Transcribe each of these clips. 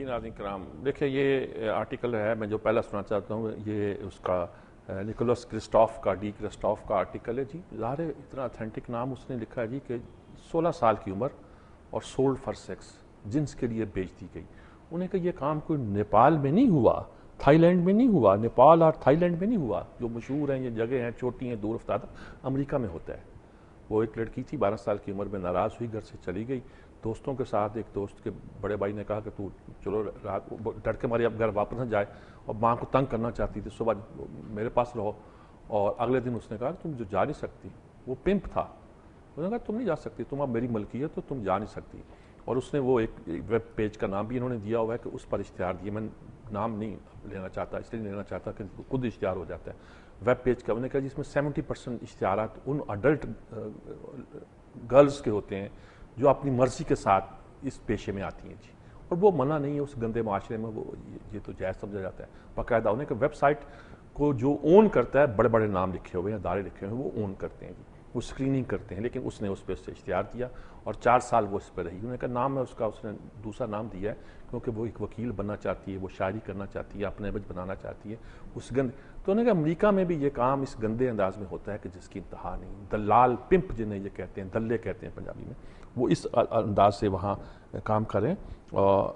جی ناظرین کرام، دیکھیں یہ آرٹیکل ہے، میں جو پہلا سنا چاہتا ہوں یہ اس کا نکولس کرسٹوف کا آرٹیکل ہے جی. ظاہر ہے اتنا اتھینٹک نام اس نے لکھا ہے جی کہ 16 سال کی عمر اور سولڈ فار سیکس، جنس کے لیے بیچ دی گئی. انہیں کہ یہ کام کوئی نیپال میں نہیں ہوا، تھائی لینڈ میں نہیں ہوا، نیپال اور تھائی لینڈ میں نہیں ہوا جو مشہور ہیں، یہ جگہ ہیں چھوٹی ہیں دور افتادہ، امریکہ میں ہوتا ہے. وہ ایک لڑکی تھی 12 سال کی عمر میں، ناراض ہوئی، گھر سے چلی گئی دوستوں کے ساتھ. ایک دوست کے بڑے بھائی نے کہا کہ تو چلو رات، ڈر کے مارے اب گھر واپس نہ جائے اور ماں کو تنگ کرنا چاہتی تھی، صبح میرے پاس رہو. اور اگلے دن اس نے کہا تم جو جا نہیں سکتی، وہ پمپ تھا، انہوں نے کہا تم نہیں جا سکتی، تم اب میری ملکیت تو تم جا نہیں سکتی. اور اس نے وہ ایک ویب پیج کا نام بھی انہوں نے دیا ہوا ہے کہ اس پر اشتہار دیے. میں نام نہیں لینا چاہتا، اس لیے نہیں لینا چاہتا کہ خود اشتہار ہو جاتا ہے. ویب پیج کا انہوں نے کہا جس میں 70% اشتہارات ان اڈلٹ گرلز کے ہوتے ہیں جو اپنی مرضی کے ساتھ اس پیشے میں آتی ہیں جی. اور وہ منع نہیں ہے اس گندے معاشرے میں، وہ یہ تو جائز سمجھا جاتا ہے. باقاعدہ انہیں کہ ویب سائٹ کو جو اون کرتا ہے، بڑے بڑے نام لکھے ہوئے ہیں، ادارے لکھے ہوئے ہیں، وہ اون کرتے ہیں جی، وہ اسکریننگ کرتے ہیں. لیکن اس نے اس پہ سے اشتہار دیا اور 4 سال وہ اس پہ رہی. انہوں نے کہا نام ہے اس کا، اس نے دوسرا نام دیا ہے کیونکہ وہ ایک وکیل بننا چاہتی ہے، وہ شاعری کرنا چاہتی ہے، اپنے امیج بنانا چاہتی ہے اس گند. تو انہوں نے کہا امریکہ میں بھی یہ کام اس گندے انداز میں ہوتا ہے کہ جس کی انتہا نہیں. دلال، پمپ جنہیں یہ کہتے ہیں، دلے کہتے ہیں پنجابی میں، وہ اس انداز سے وہاں کام کریں. اور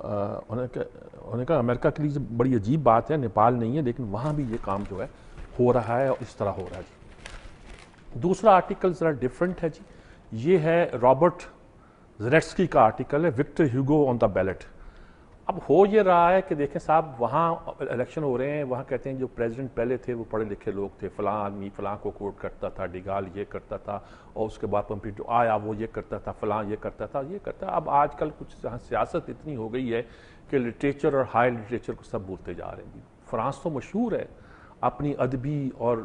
انہوں نے کہا امریکہ کے لیے بڑی عجیب بات ہے، نیپال نہیں ہے لیکن وہاں بھی یہ کام جو ہے ہو رہا ہے اور اس طرح ہو رہا ہے جی. دوسرا آرٹیکل ذرا ڈیفرنٹ ہے جی، یہ ہے رابرٹ زلیٹسکی کا آرٹیکل ہے، وکٹر ہیوگو آن دا بیلٹ. اب ہو یہ رہا ہے کہ دیکھیں صاحب، وہاں الیکشن ہو رہے ہیں، وہاں کہتے ہیں جو پریزیڈنٹ پہلے تھے وہ پڑھے لکھے لوگ تھے، فلاں آدمی فلاں کو کوٹ کرتا تھا، ڈیگال یہ کرتا تھا، اور اس کے بعد پمپیٹو آیا وہ یہ کرتا تھا، فلاں یہ کرتا تھا، یہ کرتا. اب آج کل کچھ سیاست اتنی ہو گئی ہے کہ لٹریچر اور ہائی لٹریچر کو سب بھولتے جا رہے ہیں جی. فرانس تو مشہور ہے اپنی ادبی اور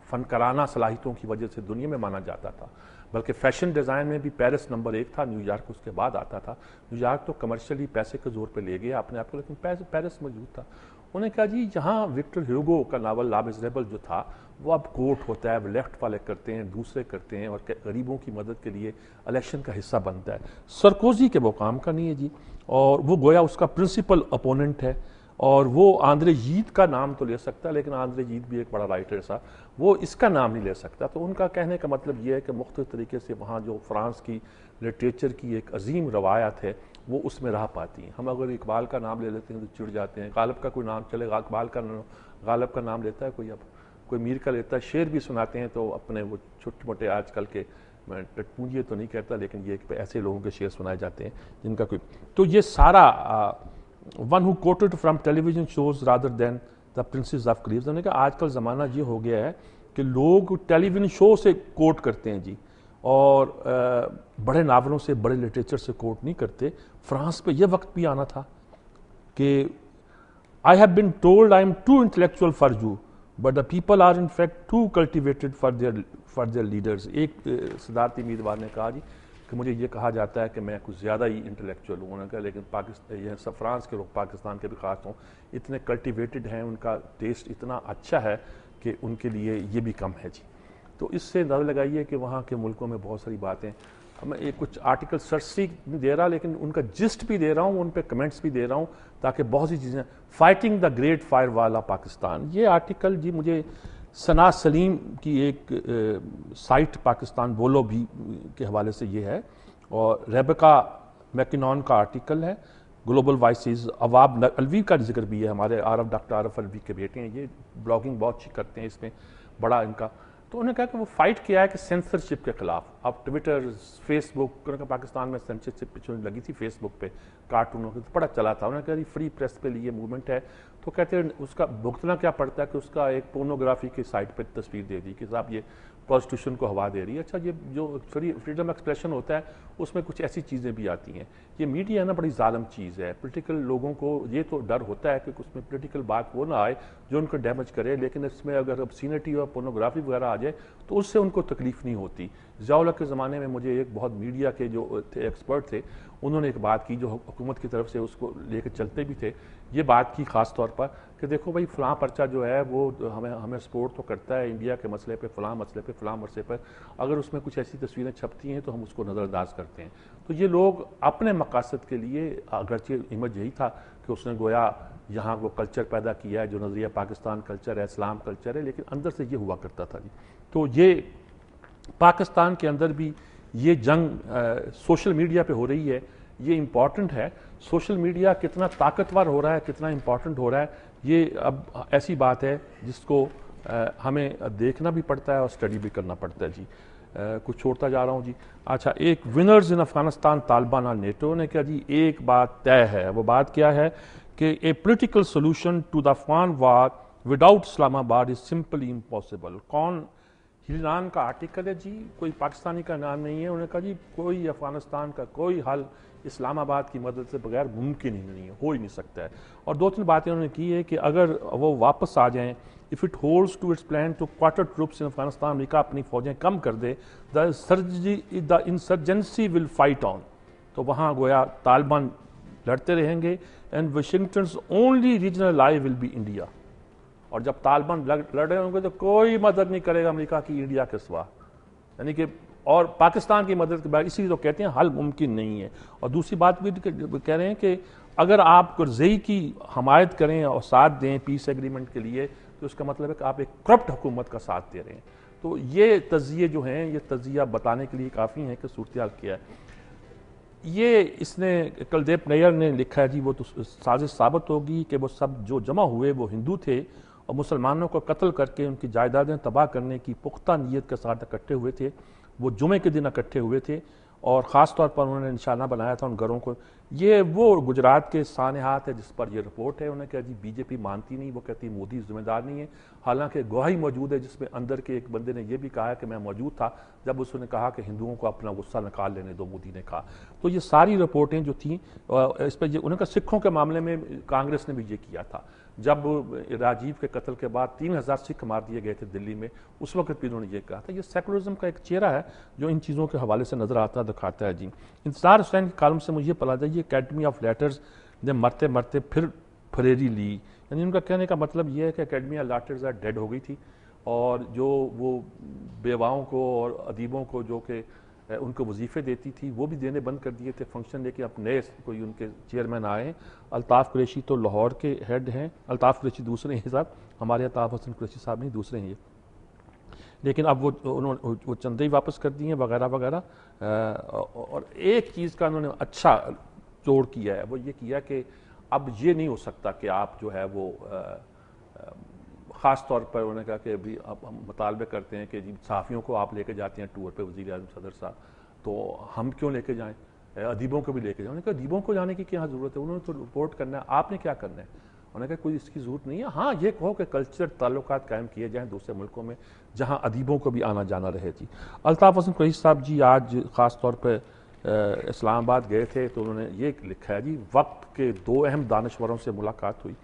فنکارانہ صلاحیتوں کی وجہ سے دنیا میں مانا جاتا تھا، بلکہ فیشن ڈیزائن میں بھی پیرس نمبر 1 تھا، نیو یارک اس کے بعد آتا تھا. نیو یارک تو کمرشلی پیسے کے زور پہ لے گیا اپنے آپ کو، لیکن پیرس موجود تھا. انہوں نے کہا جی جہاں وکٹر ہیوگو کا ناول لا میزریبل جو تھا وہ اب کوٹ ہوتا ہے، اب لیفٹ والے کرتے ہیں، دوسرے کرتے ہیں، اور غریبوں کی مدد کے لیے الیکشن کا حصہ بنتا ہے. سرکوزی کے وہ کام کا نہیں ہے جی، اور وہ گویا اس کا پرنسپل اپوننٹ ہے. اور وہ آندرے جیت کا نام تو لے سکتا ہے، لیکن آندرے جیت بھی ایک بڑا رائٹر تھا، وہ اس کا نام نہیں لے سکتا. تو ان کا کہنے کا مطلب یہ ہے کہ مختلف طریقے سے وہاں جو فرانس کی لٹریچر کی ایک عظیم روایت ہے وہ اس میں رہ پاتی ہیں. ہم اگر اقبال کا نام لے لیتے ہیں تو چڑ جاتے ہیں، غالب کا کوئی نام چلے گا، اقبال کا غالب کا نام لیتا ہے کوئی، اب کوئی میر کا لیتا ہے. شعر بھی سناتے ہیں تو اپنے وہ چھوٹے موٹے آج کل کے، میں ٹٹپونجیے تو نہیں کہتا لیکن یہ ایسے لوگوں کے شعر سنائے جاتے ہیں جن کا کوئی. تو یہ سارا one who quoted from television shows rather than the princess of clues. انہوں نے کہا آج کل زمانہ یہ ہو گیا ہے کہ لوگ ٹیلی ویژن شو سے کوٹ کرتے ہیں جی، اور بڑے ناولوں سے، بڑے لٹریچر سے کوٹ نہیں کرتے. فرانس پہ یہ وقت بھی آنا تھا کہ I have been told I am too intellectual for you, but the people are in fact too cultivated for their leaders. ایک صدارتی امیدوار نے کہا جی کہ مجھے یہ کہا جاتا ہے کہ میں کچھ زیادہ ہی انٹلیکچوئل ہوں. لیکن فرانس کے لوگ، پاکستان کے بھی خاص ہوں، اتنے کلٹیویٹڈ ہیں، ان کا ٹیسٹ اتنا اچھا ہے کہ ان کے لیے یہ بھی کم ہے جی. تو اس سے اندازہ لگائیے کہ وہاں کے ملکوں میں بہت ساری باتیں. میں ایک کچھ آرٹیکل سرسری نہیں دے رہا لیکن ان کا جسٹ بھی دے رہا ہوں، ان پہ کمنٹس بھی دے رہا ہوں تاکہ بہت سی چیزیں. فائٹنگ دا گریٹ فائر وال آف پاکستان، یہ آرٹیکل جی مجھے ثنا سلیم کی ایک سائٹ پاکستان بولو بھی کے حوالے سے یہ ہے، اور ریبیکا میکنون کا آرٹیکل ہے گلوبل وائسز. عواب الوی کا ذکر بھی ہے، ہمارے ڈاکٹر عارف الوی کے بیٹے ہیں، یہ بلاگنگ بہت اچھی کرتے ہیں، اس میں بڑا ان کا. تو انہوں نے کہا کہ وہ فائٹ کیا ہے کہ سینسرشپ کے خلاف. اب ٹویٹر، فیس بک، پاکستان میں سینسرشپ لگی تھی فیس بک پہ، کارٹونوں کے بڑا چلا تھا. انہوں نے کہا فری پریس پہ لیے موومنٹ ہے، تو کہتے ہیں اس کا بھگتنا کیا پڑتا ہے کہ اس کا ایک پورنوگرافی کی سائٹ پہ تصویر دے دی کہ صاحب یہ پروسٹیوشن کو ہوا دے رہی ہے. اچھا یہ جو فریڈم ایکسپریشن ہوتا ہے اس میں کچھ ایسی چیزیں بھی آتی ہیں. یہ میڈیا ہے نا بڑی ظالم چیز ہے. پولیٹیکل لوگوں کو یہ تو ڈر ہوتا ہے کہ اس میں پولیٹیکل بات وہ نہ آئے جو ان کو ڈیمیج کرے، لیکن اس میں اگر obscenity اور پورنوگرافی وغیرہ آ جائے تو اس سے ان کو تکلیف نہیں ہوتی. ضیاء الحق کے زمانے میں مجھے ایک بہت میڈیا کے جو ایکسپرٹ تھے انہوں نے ایک بات کی جو حکومت کی طرف سے اس کو لے کے چلتے بھی تھے، یہ بات کی خاص طور پر کہ دیکھو بھائی فلاں پرچہ جو ہے وہ ہمیں سپورٹ تو کرتا ہے انڈیا کے مسئلے پہ، فلاں مسئلے پہ، فلاں مسئلے پر، اگر اس میں کچھ ایسی تصویریں چھپتی ہیں تو ہم اس کو نظر انداز کرتے ہیں. تو یہ لوگ اپنے مقاصد کے لیے، اگرچہ امیج یہی تھا کہ اس نے گویا یہاں وہ کلچر پیدا کیا ہے جو نظریہ پاکستان کلچر ہے، اسلام کلچر ہے، لیکن اندر سے یہ ہوا کرتا تھا جی. تو یہ پاکستان کے اندر بھی یہ جنگ سوشل میڈیا پہ ہو رہی ہے، یہ امپورٹنٹ ہے. سوشل میڈیا کتنا طاقتور ہو رہا ہے، کتنا امپورٹنٹ ہو رہا ہے، یہ اب ایسی بات ہے جس کو ہمیں دیکھنا بھی پڑتا ہے اور اسٹڈی بھی کرنا پڑتا ہے جی. کچھ چھوڑتا جا رہا ہوں جی. اچھا، ایک ونرز ان افغانستان طالبان اور نیٹو نے کہا جی ایک بات طے ہے. وہ بات کیا ہے کہ a political solution to the Afghan war without Islamabad is simply impossible. کون ہلنان کا آرٹیکل ہے جی، کوئی پاکستانی کا نام نہیں ہے. انہوں نے کہا جی کوئی افغانستان کا کوئی حل اسلام آباد کی مدد سے بغیر ممکن ہی نہیں ہے، ہو ہی نہیں سکتا ہے. اور دو تین باتیں انہوں نے کی ہے کہ اگر وہ واپس آ جائیں، if it holds to its plan to quarter troops in Afghanistan, امریکہ اپنی فوجیں کم کر دے، the insurgency will fight on. تو وہاں گویا طالبان لڑتے رہیں گے and Washington's only regional ally will be India. اور جب طالبان لڑ رہے ہوں گے تو کوئی مدد نہیں کرے گا امریکہ کی انڈیا کے سوا، یعنی کہ اور پاکستان کی مدد کے بعد، اسی لیے تو کہتے ہیں حل ممکن نہیں ہے. اور دوسری بات بھی کہہ رہے ہیں کہ اگر آپ کرزئی کی حمایت کریں اور ساتھ دیں پیس ایگریمنٹ کے لیے تو اس کا مطلب ہے کہ آپ ایک کرپٹ حکومت کا ساتھ دے رہے ہیں. تو یہ تجزیے جو ہیں، یہ تجزیہ بتانے کے لیے کافی ہیں کہ صورتحال کیا ہے. یہ اس نے کلدیپ نیر نے لکھا ہے جی، وہ تو سازش ثابت ہوگی کہ وہ سب جو جمع ہوئے وہ ہندو تھے اور مسلمانوں کو قتل کر کے ان کی جائیدادیں تباہ کرنے کی پختہ نیت کے ساتھ اکٹھے ہوئے تھے. وہ جمعے کے دن اکٹھے ہوئے تھے اور خاص طور پر انہوں نے نشانہ بنایا تھا ان گھروں کو. یہ وہ گجرات کے سانحات ہے جس پر یہ رپورٹ ہے. انہوں نے کہا جی بی جے پی مانتی نہیں، وہ کہتی مودی ذمہ دار نہیں ہے. حالانکہ گواہی موجود ہے جس میں اندر کے ایک بندے نے یہ بھی کہا ہے کہ میں موجود تھا جب اس نے کہا کہ ہندوؤں کو اپنا غصہ نکال لینے دو، مودی نے کہا. تو یہ ساری رپورٹیں جو تھیں اس پہ انہوں نے کہا سکھوں کے معاملے میں کانگریس نے بھی یہ کیا تھا. جب راجیو کے قتل کے بعد 3000 سکھ مار دیے گئے تھے دلی میں، اس وقت بھی انہوں نے یہ کہا تھا. یہ سیکولرزم کا ایک چہرہ ہے جو ان چیزوں کے حوالے سے نظر آتا دکھاتا ہے جی. انتظار حسین کے کالم سے مجھے پتا چلا اکیڈمی آف لیٹرز نے مرتے مرتے پھر پھریری لی. یعنی ان کا کہنے کا مطلب یہ ہے کہ اکیڈمی آف لیٹرز ڈیڈ ہو گئی تھی اور جو وہ بیواؤں کو اور ادیبوں کو جو کہ ان کو وظیفے دیتی تھی وہ بھی دینے بند کر دیے تھے فنکشن. لیکن اب نئے کوئی ان کے چیئرمین آئے ہیں. الطاف قریشی تو لاہور کے ہیڈ ہیں. الطاف قریشی دوسرے ہیں صاحب، ہمارے الطاف حسن قریشی صاحب نہیں، دوسرے ہیں یہ. لیکن اب وہ چندے ہی واپس کر دی ہیں وغیرہ وغیرہ. اور ایک چیز کا انہوں نے اچھا جوڑ کیا ہے، وہ یہ کیا کہ اب یہ نہیں ہو سکتا کہ آپ جو ہے وہ خاص طور پر انہوں نے کہا کہ ابھی اب ہم مطالبے کرتے ہیں کہ جی صحافیوں کو آپ لے کے جاتے ہیں ٹور پہ وزیر اعظم صدر صاحب، تو ہم کیوں لے کے جائیں، ادیبوں کو بھی لے کے جائیں. انہوں نے کہا ادیبوں کو جانے کی کیا ضرورت ہے، انہوں نے تو رپورٹ کرنا ہے، آپ نے کیا کرنا ہے. انہوں نے کہا کوئی اس کی ضرورت نہیں ہے. ہاں یہ کہو کہ کلچر تعلقات قائم کیے جائیں دوسرے ملکوں میں جہاں ادیبوں کو بھی آنا جانا رہے جی. الطاف حسن قریشی صاحب جی آج خاص طور پہ اسلام آباد گئے تھے تو انہوں نے یہ لکھا ہے جی وقت کے دو اہم دانشوروں سے ملاقات ہوئی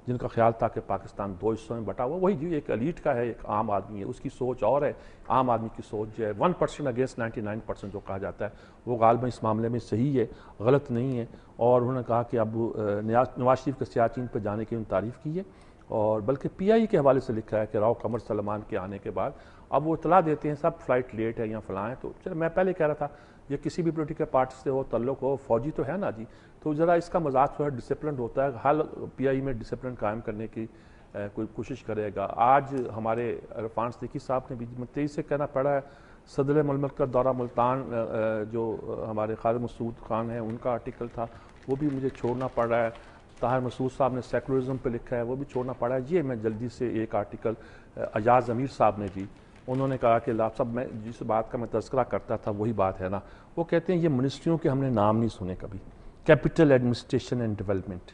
جن کا خیال تھا کہ پاکستان دو حصوں میں بٹا ہوا. وہی جی ایک ایلیٹ کا ہے، ایک عام آدمی ہے، اس کی سوچ اور ہے. عام آدمی کی سوچ جو ہے 1% اگینسٹ 99% جو کہا جاتا ہے وہ غالباً اس معاملے میں صحیح ہے، غلط نہیں ہے. اور انہوں نے کہا کہ اب نواز شریف کے سیاچین پہ جانے کی تعریف کی ہے اور بلکہ پی آئی کے حوالے سے لکھا ہے کہ راؤ قمر سلمان کے آنے کے بعد اب وہ اطلاع دیتے ہیں سب فلائٹ لیٹ ہے یا فلاں ہے. تو چلو میں پہلے کہہ رہا تھا یہ کسی بھی پولیٹیکل پارٹی سے ہو تعلق ہو، فوجی تو ہے نا جی، تو ذرا اس کا مزاج تھوڑا ڈسپلنڈ ہوتا ہے. حال پی آئی میں ڈسپلن قائم کرنے کی کوئی کوشش کرے گا. آج ہمارے عرفان صدیقی صاحب نے بھی تیزی سے کہنا پڑا ہے. صدر مملکت دورہ ملتان جو ہمارے خالد مسعود خان ہیں ان کا آرٹیکل تھا وہ بھی مجھے چھوڑنا پڑ رہا ہے. طاہر مسعود صاحب نے سیکولرزم پہ لکھا ہے وہ بھی چھوڑنا پڑا ہے. یہ میں جلدی سے ایک آرٹیکل ایاز امیر صاحب نے جی، انہوں نے کہا کہ لاپ صاحب میں جس بات کا میں تذکرہ کرتا تھا وہی بات ہے نا. وہ کہتے ہیں یہ منسٹریوں کے ہم نے نام نہیں سنے کبھی، کیپٹل ایڈمنسٹریشن اینڈ ڈیولپمنٹ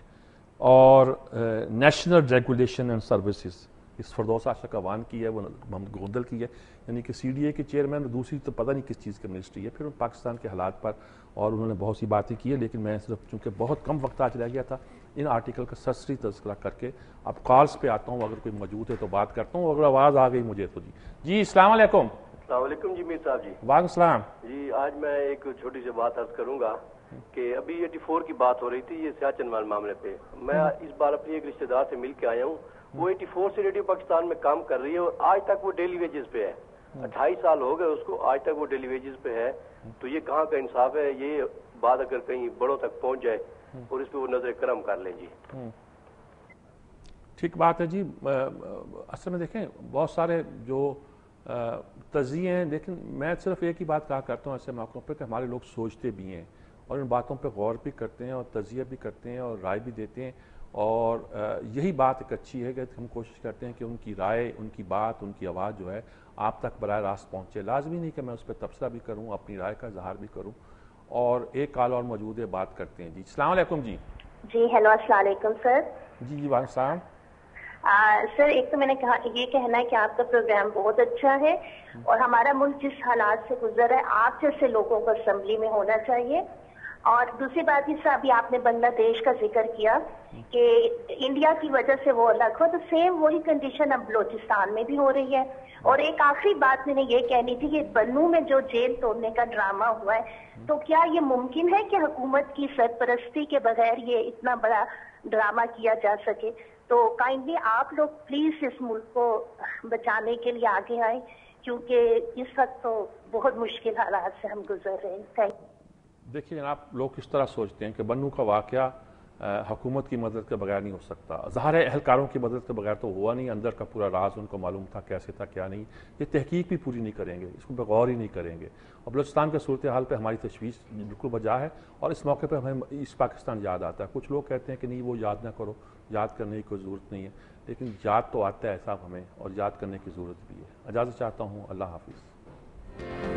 اور نیشنل ریگولیشن اینڈ سروسز. اس فردوس عاشق اوان کی ہے، وہ محمد گوندل کی ہے، یعنی کہ سی ڈی اے کے چیئرمین. دوسری تو پتہ نہیں کس چیز کی منسٹری ہے. پھر پاکستان کے حالات پر اور انہوں نے بہت سی باتیں کی ہے، لیکن میں صرف چونکہ بہت کم وقت آج رہ گیا تھا ان آرٹیکل کا سرسری تذکرہ کر کے اب کالز پہ آتا ہوں. اگر کوئی موجود ہے تو بات کرتا ہوں، اگر آواز آ گئی مجھے تو جی السلام علیکم. السلام علیکم جی میر صاحب جی. وعلیکم السلام جی آج میں ایک چھوٹی سی بات عرض کروں گا کہ ابھی 84 کی بات ہو رہی تھی یہ سیاہ چنوال معاملے پہ. میں اس بار اپنی ایک رشتہ دار سے مل کے آیا ہوں. وہ 84 سے ریڈیو پاکستان میں کام کر رہی ہے اور آج تک وہ ڈیلی ویجز پہ ہے. 28 سال ہو گئے اس کو, آج تک وہ ڈیلی ویجز پہ ہے. تو یہ کہاں کا انصاف ہے؟ یہ بات اگر کہیں بڑوں تک پہنچ جائے اور اس پہ وہ نظر کرم کر لیں جی. ٹھیک بات ہے جی. اصل میں دیکھیں بہت سارے جو تجزیے ہیں, لیکن میں صرف ایک ہی بات کہا کرتا ہوں ایسے موقعوں پہ کہ ہمارے لوگ سوچتے بھی ہیں اور ان باتوں پہ غور بھی کرتے ہیں اور تجزیہ بھی کرتے ہیں اور رائے بھی دیتے ہیں, اور یہی بات ایک اچھی ہے کہ ہم کوشش کرتے ہیں کہ ان کی رائے, ان کی بات, ان کی آواز جو ہے آپ تک براہ راست پہنچے. لازمی نہیں کہ میں اس پہ تبصرہ بھی کروں, اپنی رائے کا اظہار بھی کروں. اور ایک کال اور موجود ہے, بات کرتے ہیں جی. السلام علیکم جی. جی ہیلو, السلام علیکم سر. جی وعلیکم السلام. سر ایک تو میں نے یہ کہنا ہے کہ آپ کا پروگرام بہت اچھا ہے اور ہمارا ملک جس حالات سے گزر رہا ہے آپ جیسے لوگوں کو اسمبلی میں ہونا چاہیے. اور دوسری بات یہ ابھی آپ نے بنگلہ دیش کا ذکر کیا کہ انڈیا کی وجہ سے وہ الگ ہو, تو سیم وہی کنڈیشن اب بلوچستان میں بھی ہو رہی ہے. اور ایک آخری بات میں نے یہ کہنی تھی کہ بنو میں جو جیل توڑنے کا ڈرامہ ہوا ہے, تو کیا یہ ممکن ہے کہ حکومت کی سرپرستی کے بغیر یہ اتنا بڑا ڈرامہ کیا جا سکے؟ تو کائنڈلی آپ لوگ پلیز اس ملک کو بچانے کے لیے آگے آئیں, کیونکہ اس وقت تو بہت مشکل حالات سے ہم گزر رہے ہیں. دیکھیے جناب, لوگ کس طرح سوچتے ہیں کہ بنو کا واقعہ حکومت کی مدد کے بغیر نہیں ہو سکتا. ظاہر ہے اہلکاروں کی مدد کے بغیر تو ہوا نہیں, اندر کا پورا راز ان کو معلوم تھا کیسے تھا کیا نہیں. یہ تحقیق بھی پوری نہیں کریں گے, اس کو غور ہی نہیں کریں گے. اور بلوچستان کے صورتحال پہ ہماری تشویش بالکل بجا ہے, اور اس موقع پہ ہمیں ایسٹ پاکستان یاد آتا ہے. کچھ لوگ کہتے ہیں کہ نہیں وہ یاد نہ کرو, یاد کرنے کی کوئی ضرورت نہیں ہے, لیکن یاد تو آتا ہے صاحب ہمیں, اور یاد کرنے کی ضرورت بھی ہے. اجازت چاہتا ہوں, اللہ حافظ.